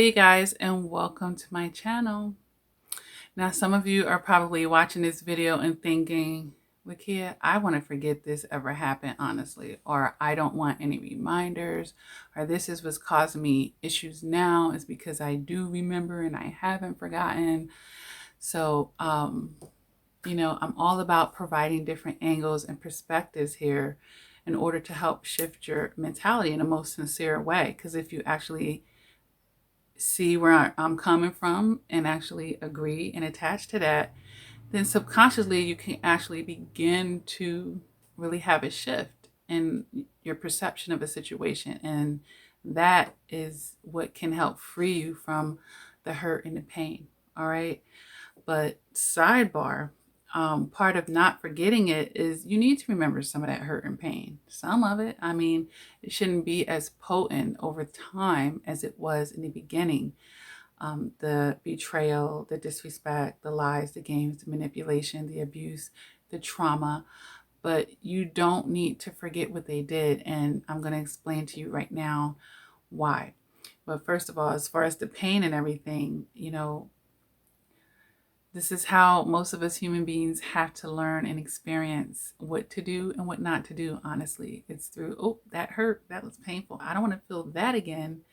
Hey you guys, and welcome to my channel. Now some of you are probably watching this video and thinking, Lakia, I want to forget this ever happened, honestly, or I don't want any reminders, or this is what's causing me issues now is because I do remember and I haven't forgotten. So I'm all about providing different angles and perspectives here in order to help shift your mentality in a most sincere way. Because if you actually see where I'm coming from and actually agree and attach to that, then subconsciously you can actually begin to really have a shift in your perception of a situation. And that is what can help free you from the hurt and the pain. All right. But sidebar, part of not forgetting it is you need to remember some of that hurt and pain. Some of it, I mean, it shouldn't be as potent over time as it was in the beginning. The betrayal, the disrespect, the lies, the games, the manipulation, the abuse, the trauma. But you don't need to forget what they did. And I'm going to explain to you right now why. But first of all, as far as the pain and everything, this is how most of us human beings have to learn and experience what to do and what not to do, honestly. It's through, oh, that hurt. That was painful. I don't want to feel that again.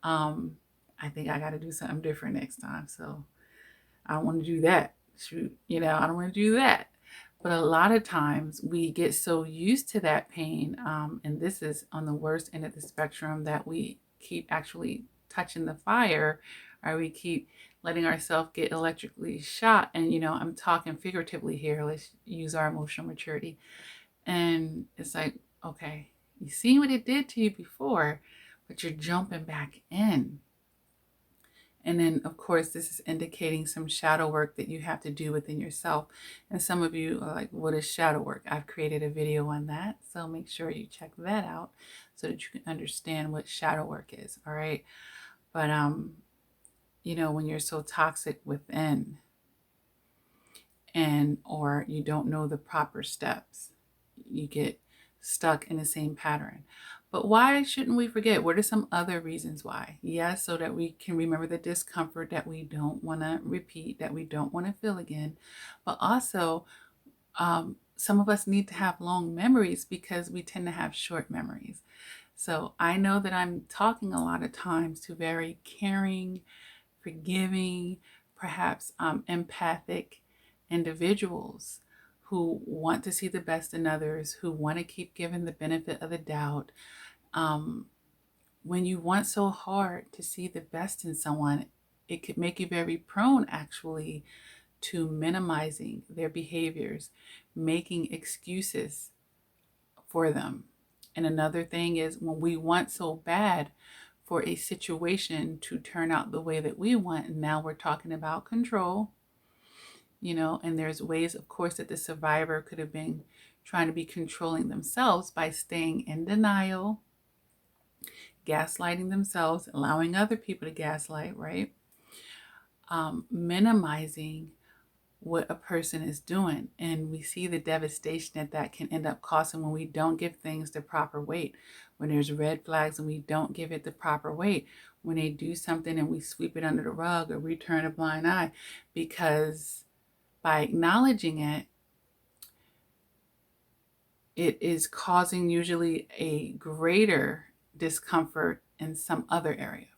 I think I got to do something different next time. So I don't want to do that. Shoot, I don't want to do that. But a lot of times we get so used to that pain, and this is on the worst end of the spectrum, that we keep actually touching the fire, or we keep letting ourselves get electrically shot. And, I'm talking figuratively here. Let's use our emotional maturity. And it's like, okay, you see what it did to you before, but you're jumping back in. And then, of course, this is indicating some shadow work that you have to do within yourself. And some of you are like, what is shadow work? I've created a video on that. So make sure you check that out so that you can understand what shadow work is. All right. But, when you're so toxic within or you don't know the proper steps, you get stuck in the same pattern. But why shouldn't we forget? What are some other reasons why? Yes, so that we can remember the discomfort that we don't want to repeat, that we don't want to feel again. But also, some of us need to have long memories because we tend to have short memories. So I know that I'm talking a lot of times to very caring, forgiving, perhaps empathic individuals who want to see the best in others, who want to keep giving the benefit of the doubt. When you want so hard to see the best in someone, it could make you very prone actually to minimizing their behaviors, making excuses for them. And another thing is when we want so bad for a situation to turn out the way that we want, and now we're talking about control, and there's ways, of course, that the survivor could have been trying to be controlling themselves by staying in denial, gaslighting themselves, allowing other people to gaslight, right? Minimizing what a person is doing. And we see the devastation that can end up causing when we don't give things the proper weight, when there's red flags and we don't give it the proper weight, when they do something and we sweep it under the rug or we turn a blind eye, because by acknowledging it, it is causing usually a greater discomfort in some other area.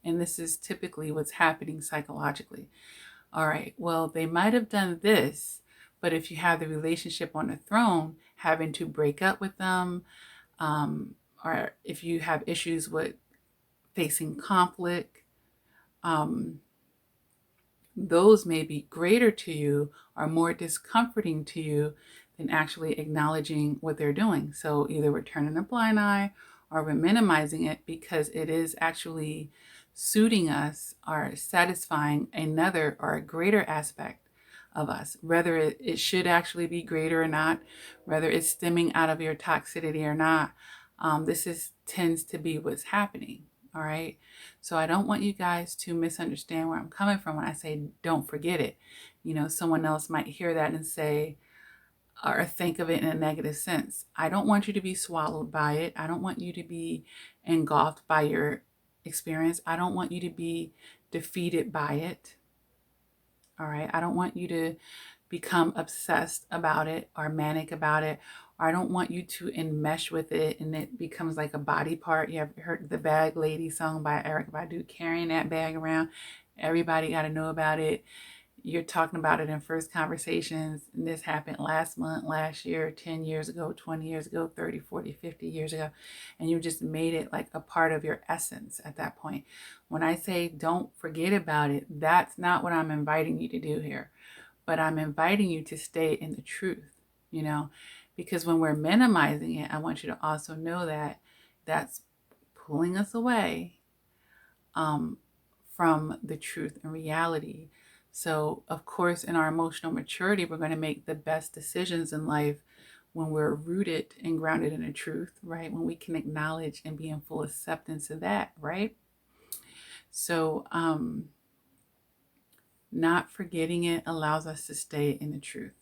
And this is typically what's happening psychologically. All right, well, they might have done this, but if you have the relationship on the throne, having to break up with them, or if you have issues with facing conflict, those may be greater to you or more discomforting to you than actually acknowledging what they're doing. So either we're turning a blind eye or we're minimizing it because it is actually suiting us or satisfying another or a greater aspect of us, whether it should actually be greater or not, whether it's stemming out of your toxicity or not. This tends to be what's happening. All right. So I don't want you guys to misunderstand where I'm coming from when I say don't forget it. Someone else might hear that and say, or think of it in a negative sense. I don't want you to be swallowed by it. I don't want you to be engulfed by your experience. I don't want you to be defeated by it. All right. I don't want you to become obsessed about it or manic about it. Or I don't want you to enmesh with it and it becomes like a body part. You have heard the Bag Lady song by Eric Badu, carrying that bag around. Everybody got to know about it. You're talking about it in first conversations. And this happened last month, last year, 10 years ago, 20 years ago, 30, 40, 50 years ago. And you just made it like a part of your essence at that point. When I say don't forget about it, that's not what I'm inviting you to do here. But I'm inviting you to stay in the truth, because when we're minimizing it, I want you to also know that that's pulling us away from the truth and reality. So, of course, in our emotional maturity, we're going to make the best decisions in life when we're rooted and grounded in the truth, right? When we can acknowledge and be in full acceptance of that, right? So, not forgetting it allows us to stay in the truth.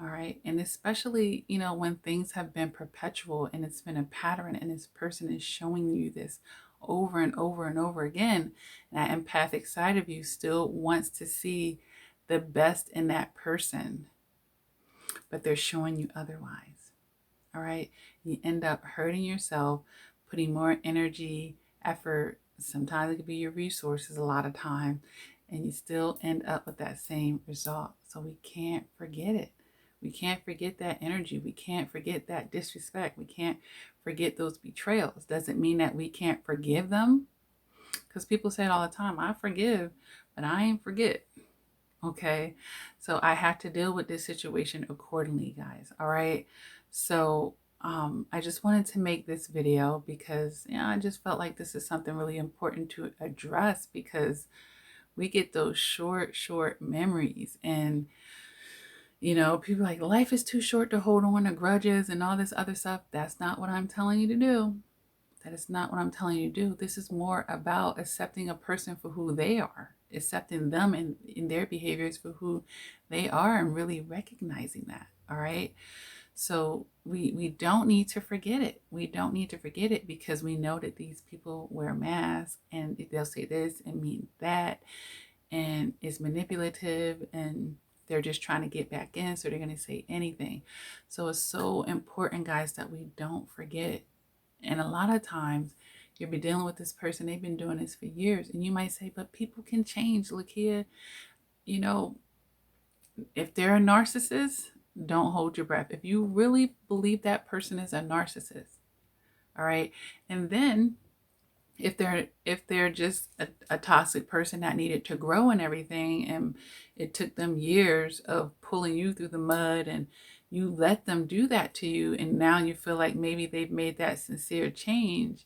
All right. And especially, when things have been perpetual and it's been a pattern and this person is showing you this over and over and over again, and that empathic side of you still wants to see the best in that person, but they're showing you otherwise. All right. You end up hurting yourself, putting more energy, effort. Sometimes it could be your resources a lot of time, and you still end up with that same result. So we can't forget it. We can't forget that energy. We can't forget that disrespect. We can't forget those betrayals. Doesn't mean that we can't forgive them. Because people say it all the time, I forgive, but I ain't forget. Okay. So I have to deal with this situation accordingly, guys. All right. So I just wanted to make this video because I just felt like this is something really important to address, because we get those short memories, and people like, life is too short to hold on to grudges and all this other stuff. That's not what I'm telling you to do. That is not what I'm telling you to do. This is more about accepting a person for who they are, accepting them in their behaviors for who they are, and really recognizing that. All right. So we don't need to forget it. We don't need to forget it, because we know that these people wear masks and they'll say this and mean that, and it's manipulative, and they're just trying to get back in. So they're going to say anything. So it's so important, guys, that we don't forget. And a lot of times you'll be dealing with this person. They've been doing this for years. And you might say, but people can change, Lakia. If they're a narcissist, don't hold your breath. If you really believe that person is a narcissist, all right. And then if they're just a toxic person that needed to grow and everything, and it took them years of pulling you through the mud, and you let them do that to you, and now you feel like maybe they've made that sincere change,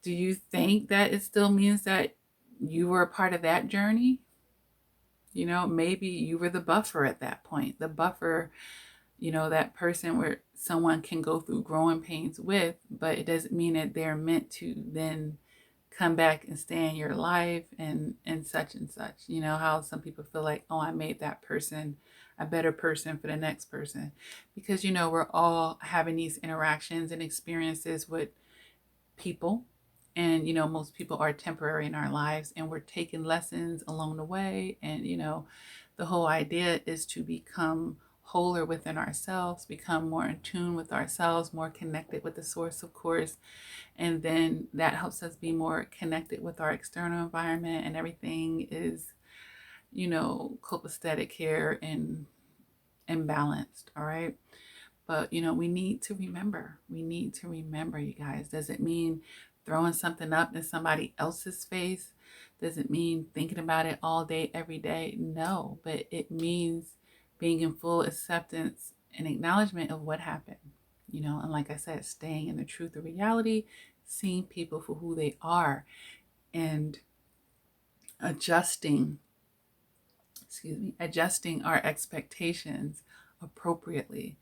do you think that it still means that you were a part of that journey? Maybe you were the buffer at that point, the buffer, that person where someone can go through growing pains with, but it doesn't mean that they're meant to then come back and stay in your life and such and such. How some people feel like, oh, I made that person a better person for the next person, because we're all having these interactions and experiences with people, and most people are temporary in our lives, and we're taking lessons along the way, and the whole idea is to become wholer within ourselves, become more in tune with ourselves, more connected with the source, of course. And then that helps us be more connected with our external environment, and everything is, copacetic here and balanced. All right. But, we need to remember, you guys. Does it mean throwing something up in somebody else's face? Does it mean thinking about it all day, every day? No, but it means being in full acceptance and acknowledgement of what happened, and like I said, staying in the truth of reality, seeing people for who they are, and adjusting our expectations appropriately.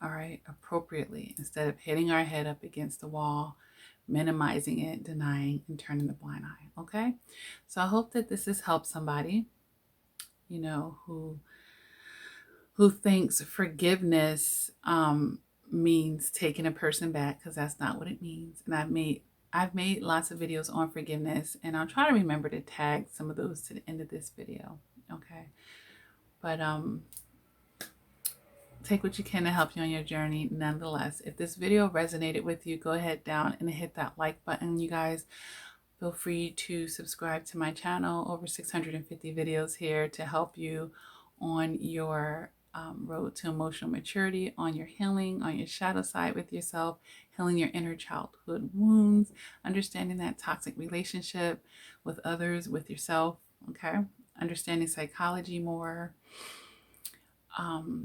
All right, appropriately, instead of hitting our head up against the wall, minimizing it, denying, and turning the blind eye. Okay, so I hope that this has helped somebody, who thinks forgiveness means taking a person back, because that's not what it means. And I've made I've made lots of videos on forgiveness, and I'll try to remember to tag some of those to the end of this video. Okay. But take what you can to help you on your journey nonetheless. If this video resonated with you, go ahead down and hit that like button, you guys. Feel free to subscribe to my channel. Over 650 videos here to help you on your road to emotional maturity, on your healing, on your shadow side with yourself, healing your inner childhood wounds, understanding that toxic relationship with others, with yourself, okay? Understanding psychology more,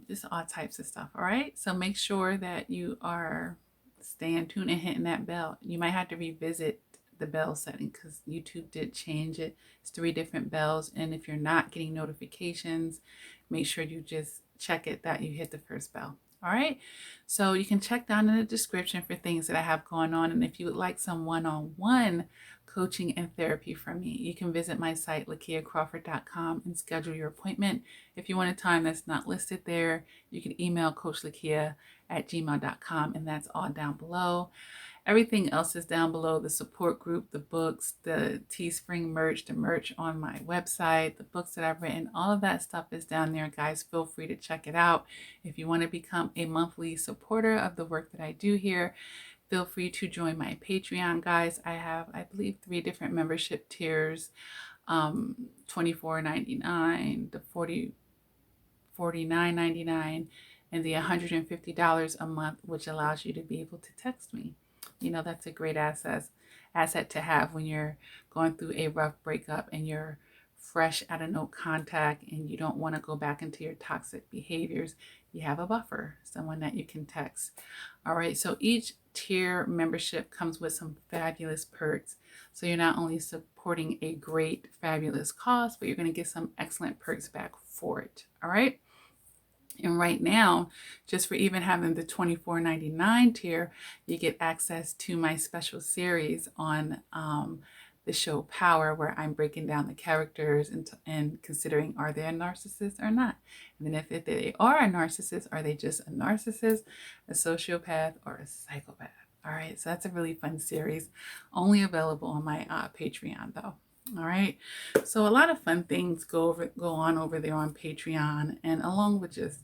just all types of stuff, all right? So make sure that you are staying tuned and hitting that bell. You might have to revisit the bell setting because YouTube did change it. It's 3 different bells, and if you're not getting notifications, make sure you just check it that you hit the first bell. All right, so you can check down in the description for things that I have going on, and if you would like some one-on-one coaching and therapy from me, you can visit my site LaKeyaCrawford.com and schedule your appointment. If you want a time that's not listed there, you can email CoachLaKeya@gmail.com, and that's all down below. Everything else is down below: the support group, the books, the Teespring merch, the merch on my website, the books that I've written. All of that stuff is down there, guys. Feel free to check it out. If you want to become a monthly supporter of the work that I do here, feel free to join my Patreon, guys. I have, I believe, 3 different membership tiers, $24.99, the $49.99, and the $150 a month, which allows you to be able to text me. You know, that's a great asset to have when you're going through a rough breakup and you're fresh out of no contact and you don't want to go back into your toxic behaviors. You have a buffer, someone that you can text. All right, so each tier membership comes with some fabulous perks. So you're not only supporting a great, fabulous cause, but you're going to get some excellent perks back for it. All right. And right now, just for even having the $24.99 tier, you get access to my special series on the show Power, where I'm breaking down the characters and considering, are they a narcissist or not? And then if they are a narcissist, are they just a narcissist, a sociopath, or a psychopath? All right, so that's a really fun series, only available on my Patreon though. All right, so a lot of fun things go on over there on Patreon, and along with just,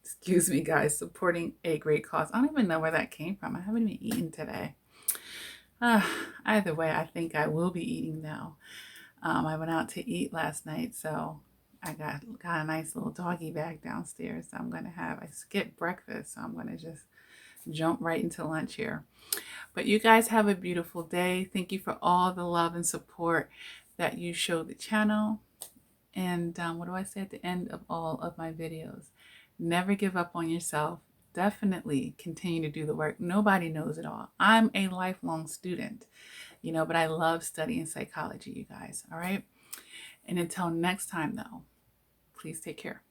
excuse me, guys, supporting a great cause. I don't even know where that came from. I haven't even eaten today. Either way, I think I will be eating now. I went out to eat last night, so I got a nice little doggy bag downstairs. So I skipped breakfast, so I'm going to just jump right into lunch here. But you guys have a beautiful day. Thank you for all the love and support that you show the channel. And what do I say at the end of all of my videos? Never give up on yourself. Definitely continue to do the work. Nobody knows it all. I'm a lifelong student, you know, but I love studying psychology, you guys. All right. And until next time, though, please take care.